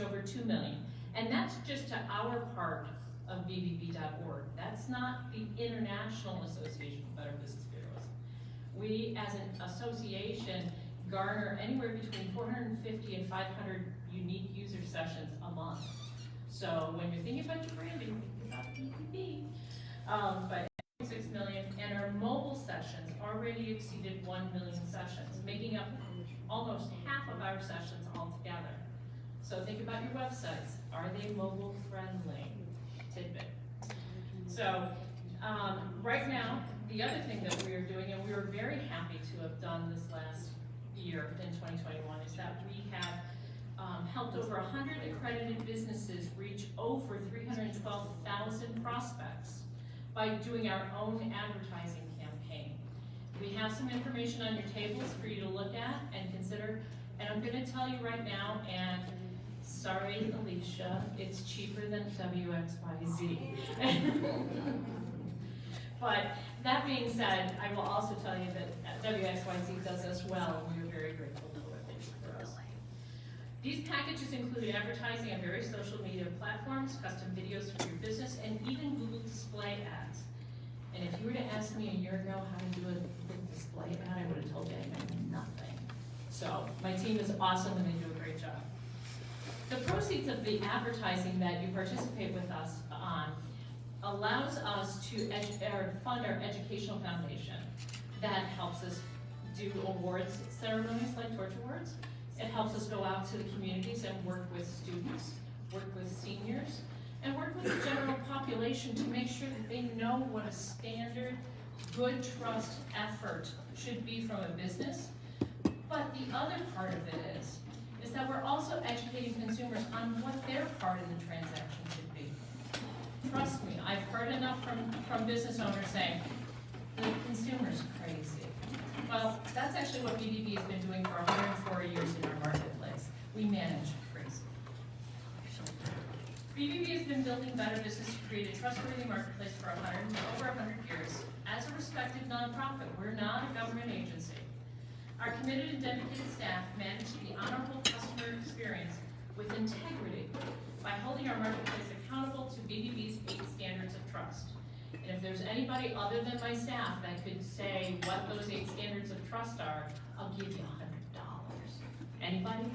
over 2 million. And that's just to our part of BBB.org. That's not the International Association of Better Business Bureaus. We, as an association, garner anywhere between 450 and 500 unique user sessions a month. So when you're thinking about your branding, think about BBB. But 6 million, and our mobile sessions already exceeded 1 million sessions, making up almost half of our sessions altogether. So think about your websites. Are they mobile friendly? Tidbit. So right now, the other thing that we are doing, and we were very happy to have done this last year in 2021, is that we have helped over 100 accredited businesses reach over 312,000 prospects by doing our own advertising campaign. We have some information on your tables for you to look at and consider, and I'm going to tell you right now, and sorry, Alicia, it's cheaper than WXYZ. But that being said, I will also tell you that WXYZ does us well, and we are very grateful for what they do for us. These packages include advertising on various social media platforms, custom videos for your business, and even Google display ads. And if you were to ask me a year ago how to do a Google display ad, I would have told you I know nothing. So my team is awesome and they do a great job. The proceeds of the advertising that you participate with us on allows us to fund our educational foundation. That helps us do awards ceremonies like Torch Awards. It helps us go out to the communities and work with students, work with seniors, and work with the general population to make sure that they know what a standard, good trust effort should be from a business. But the other part of it is that we're also educating consumers on what their part in the transaction should be. Trust me, I've heard enough from business owners saying, the consumer's crazy. Well, that's actually what BBB has been doing for 104 years in our marketplace. We manage crazy. BBB has been building better business to create a trustworthy marketplace for over 100 years. As a respected nonprofit, we're not a government agency. Our committed and dedicated staff manage the honorable customer experience with integrity by holding our marketplace accountable to BBB's 8 standards of trust. And if there's anybody other than my staff that could say what those 8 standards of trust are, I'll give you $100. Anybody?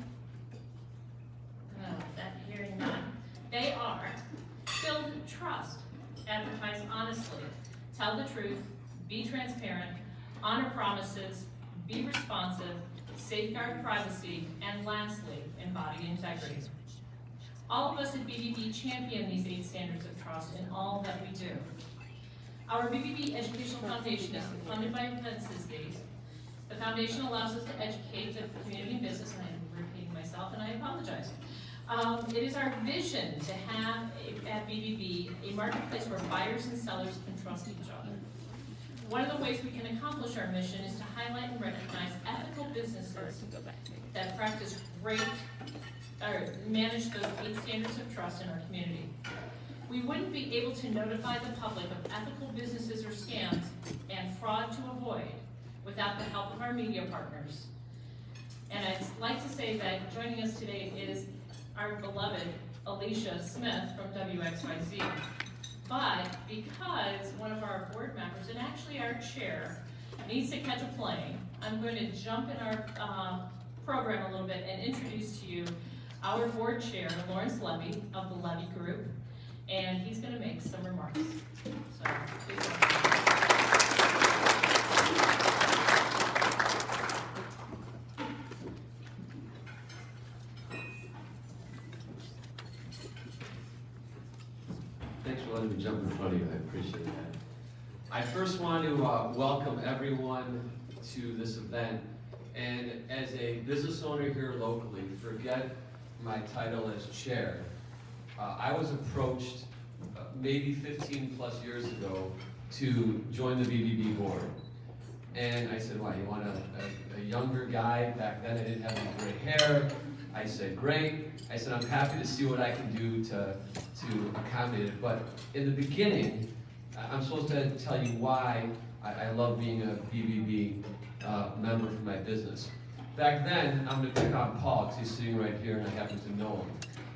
That hearing none. They are: build trust, advertise honestly, tell the truth, be transparent, honor promises, be responsive, safeguard privacy, and lastly, embody integrity. All of us at BBB champion these 8 standards of trust in all that we do. Our BBB Educational Foundation is funded by events these days. The foundation allows us to educate the community and business, and I'm repeating myself, and I apologize. It is our vision to have, at BBB, a marketplace where buyers and sellers can trust each other. One of the ways we can accomplish our mission is to highlight and recognize ethical businesses that practice great, or manage those 8 standards of trust in our community. We wouldn't be able to notify the public of ethical businesses or scams and fraud to avoid without the help of our media partners. And I'd like to say that joining us today is our beloved Alicia Smith from WXYZ. But because one of our board members, and actually our chair, needs to catch a plane, I'm going to jump in our program a little bit and introduce to you our board chair, Lawrence Levy of the Levy Group, and he's going to make some remarks. So, please Thanks for letting me jump in front of you. I appreciate that. I first want to welcome everyone to this event. And as a business owner here locally, forget my title as chair. I was approached maybe 15 plus years ago to join the BBB board. And I said, "Why, you want a younger guy?" Back then I didn't have any gray hair. I said, "Great." I said, "I'm happy to see what I can do to accommodate it." But in the beginning, I'm supposed to tell you why I love being a BBB member for my business. Back then, I'm going to pick on Paul because he's sitting right here and I happen to know him.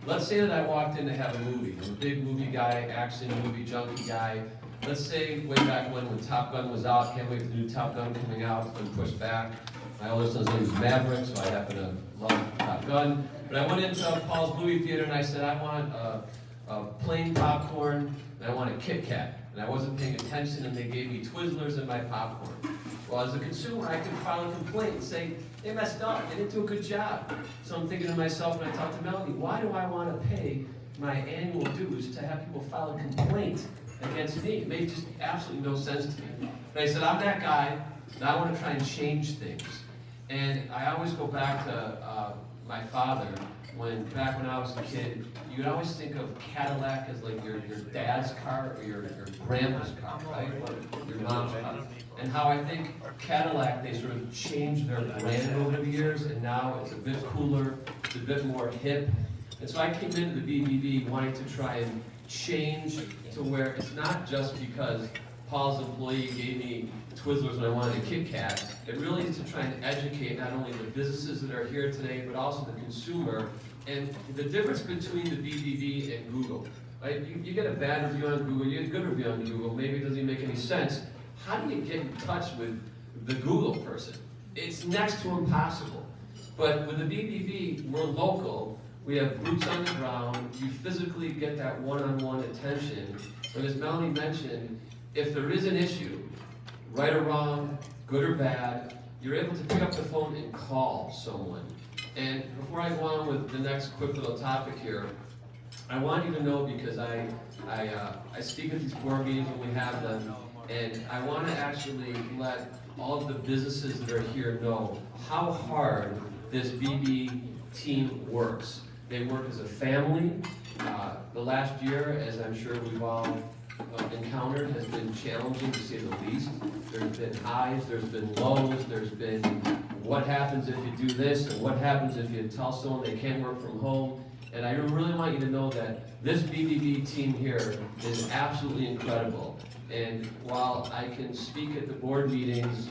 let's say that I walked in to have a movie. I'm a big movie guy, action movie junkie guy. Let's say way back when Top Gun was out, can't wait for the new Top Gun coming out, it's been pushed back. My oldest son's name is Maverick, so I happen to love Top Gun. But I went into Paul's movie theater and I said, I want a plain popcorn and I want a Kit Kat. And I wasn't paying attention and they gave me Twizzlers in my popcorn. Well, as a consumer, I could file a complaint and say, they messed up, they didn't do a good job. So I'm thinking to myself when I talk to Melanie, why do I want to pay my annual dues to have people file a complaint against me? It made just absolutely no sense to me. But I said, I'm that guy, and I want to try and change things. And I always go back to my father. Back when I was a kid, you would always think of Cadillac as like your dad's car or your grandma's car, right? Your mom's car. And how I think Cadillac, they sort of changed their brand over the years, and now it's a bit cooler, it's a bit more hip. And so I came into the BBB wanting to try and change to where it's not just because Paul's employee gave me Twizzlers when I wanted a Kit Kat. It really is to try and educate not only the businesses that are here today, but also the consumer, and the difference between the BBB and Google. Right? You get a bad review on Google, you get a good review on Google, maybe it doesn't even make any sense. How do you get in touch with the Google person? It's next to impossible. But with the BBB, we're local, we have boots on the ground, you physically get that one-on-one attention. And as Melanie mentioned, if there is an issue, right or wrong, good or bad, you're able to pick up the phone and call someone. And before I go on with the next quick little topic here, I want you to know, because I speak at these board meetings when we have them, and I want to actually let all of the businesses that are here know how hard this BB team works. They work as a family. The last year, as I'm sure we've all encountered, has been challenging to say the least. There's been highs, there's been lows, there's been what happens if you do this, and what happens if you tell someone they can't work from home. And I really want you to know that this BBB team here is absolutely incredible. And while I can speak at the board meetings,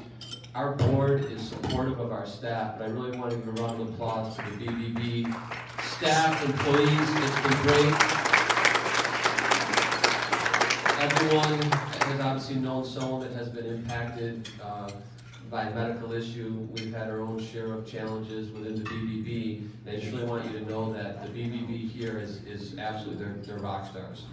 our board is supportive of our staff, but I really want to give a round of applause to the BBB staff, employees. It's been great. Everyone has obviously known someone that has been impacted by a medical issue. We've had our own share of challenges within the BBB. And I just really want you to know that the BBB here is absolutely, they're rock stars.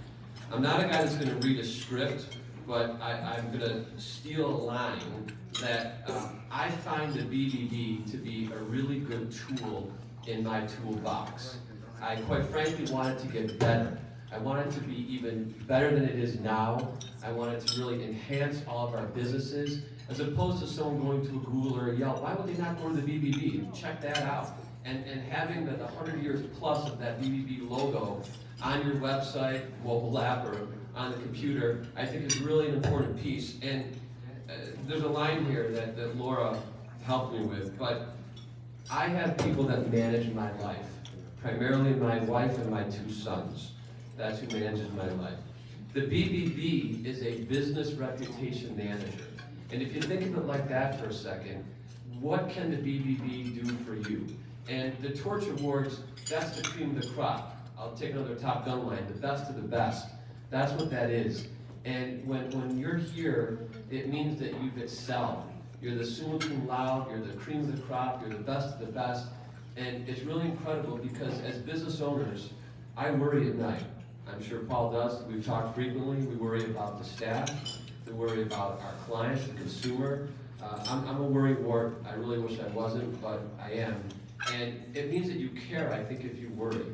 I'm not a guy that's going to read a script, but I'm going to steal a line that I find the BBB to be a really good tool in my toolbox. I quite frankly want it to get better. I want it to be even better than it is now. I want it to really enhance all of our businesses, as opposed to someone going to a Google or a Yelp. Why would they not go to the BBB? Check that out. And having the 100 years plus of that BBB logo on your website, mobile app, or on the computer, I think is really an important piece. And there's a line here that Laura helped me with, but I have people that manage my life, primarily my wife and my 2 sons. That's who manages my life. The BBB is a business reputation manager. And if you think of it like that for a second, what can the BBB do for you? And the Torch Awards, that's the cream of the crop. I'll take another Top Gun line, the best of the best. That's what that is. And when you're here, it means that you've excelled. You're the summa cum laude, you're the cream of the crop, you're the best of the best. And it's really incredible because as business owners, I worry at night. I'm sure Paul does. We've talked frequently. We worry about the staff. We worry about our clients, the consumer. I'm a worrywart. I really wish I wasn't, but I am. And it means that you care, I think, if you worry.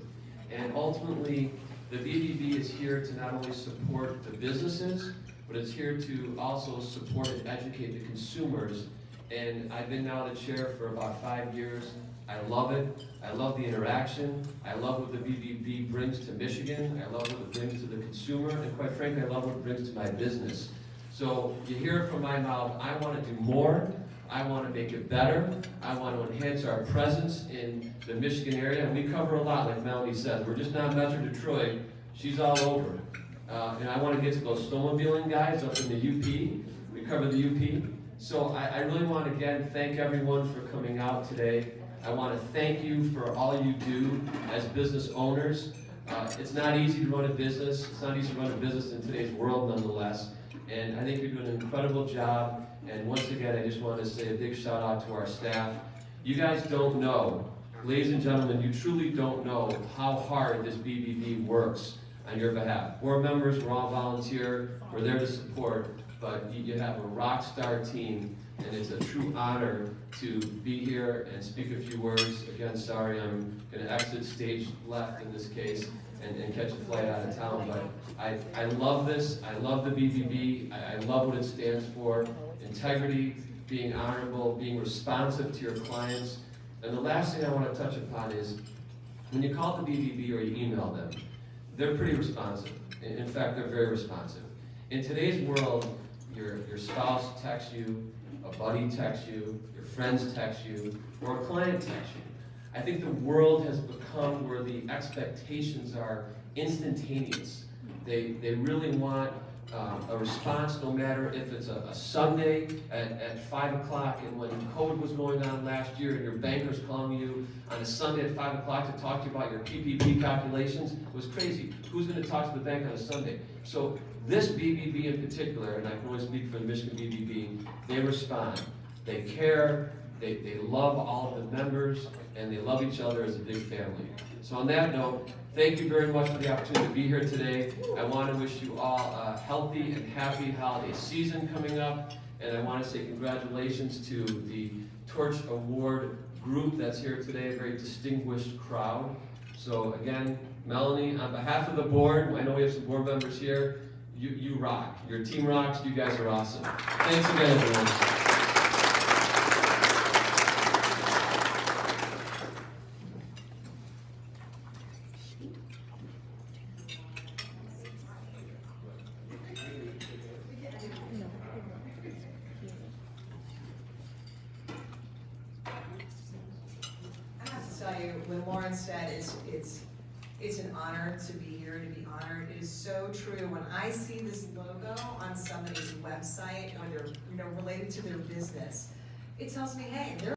And ultimately, the BBB is here to not only support the businesses, but it's here to also support and educate the consumers. And I've been now the chair for about 5 years. I love it. I love the interaction. I love what the BBB brings to Michigan. I love what it brings to the consumer. And quite frankly, I love what it brings to my business. So you hear it from my mouth, I want to do more. I want to make it better. I want to enhance our presence in the Michigan area. And we cover a lot, like Melanie says. We're just not Metro Detroit. She's all over it. And I want to get to those snowmobiling guys up in the UP. We cover the UP. So I really want to, again, thank everyone for coming out today. I want to thank you for all you do as business owners. It's not easy to run a business. It's not easy to run a business in today's world, nonetheless. And I think you're doing an incredible job. And once again, I just want to say a big shout out to our staff. You guys don't know, ladies and gentlemen, you truly don't know how hard this BBB works on your behalf. Board members, we're all volunteer. We're there to support. But you have a rock star team, and it's a true honor to be here and speak a few words. Again, sorry, I'm going to exit stage left in this case and catch a flight out of town, but I love this. I love the BBB. I love what it stands for. Integrity, being honorable, being responsive to your clients. And the last thing I want to touch upon is when you call the BBB or you email them, they're pretty responsive. In fact, they're very responsive. In today's world, your spouse texts you, a buddy texts you, your friends text you, or a client texts you. I think the world has become where the expectations are instantaneous. They really want a response, no matter if it's a Sunday at 5 o'clock, and when COVID was going on last year and your banker's calling you on a Sunday at 5 o'clock to talk to you about your PPP calculations, it was crazy. Who's going to talk to the bank on a Sunday? So this BBB in particular, and I can only speak for the Michigan BBB, they respond. They care, they love all of the members, and they love each other as a big family. So on that note, thank you very much for the opportunity to be here today. I want to wish you all a healthy and happy holiday season coming up, and I want to say congratulations to the Torch Award group that's here today, a very distinguished crowd. So again, Melanie, on behalf of the board, I know we have some board members here, you rock. Your team rocks, you guys are awesome. Thanks again, everyone. I have to tell you, when Lauren said it's an honor to be here, to be honored, it is so true. When I see this logo on somebody's website, or they're related to their business, it tells me, hey, they're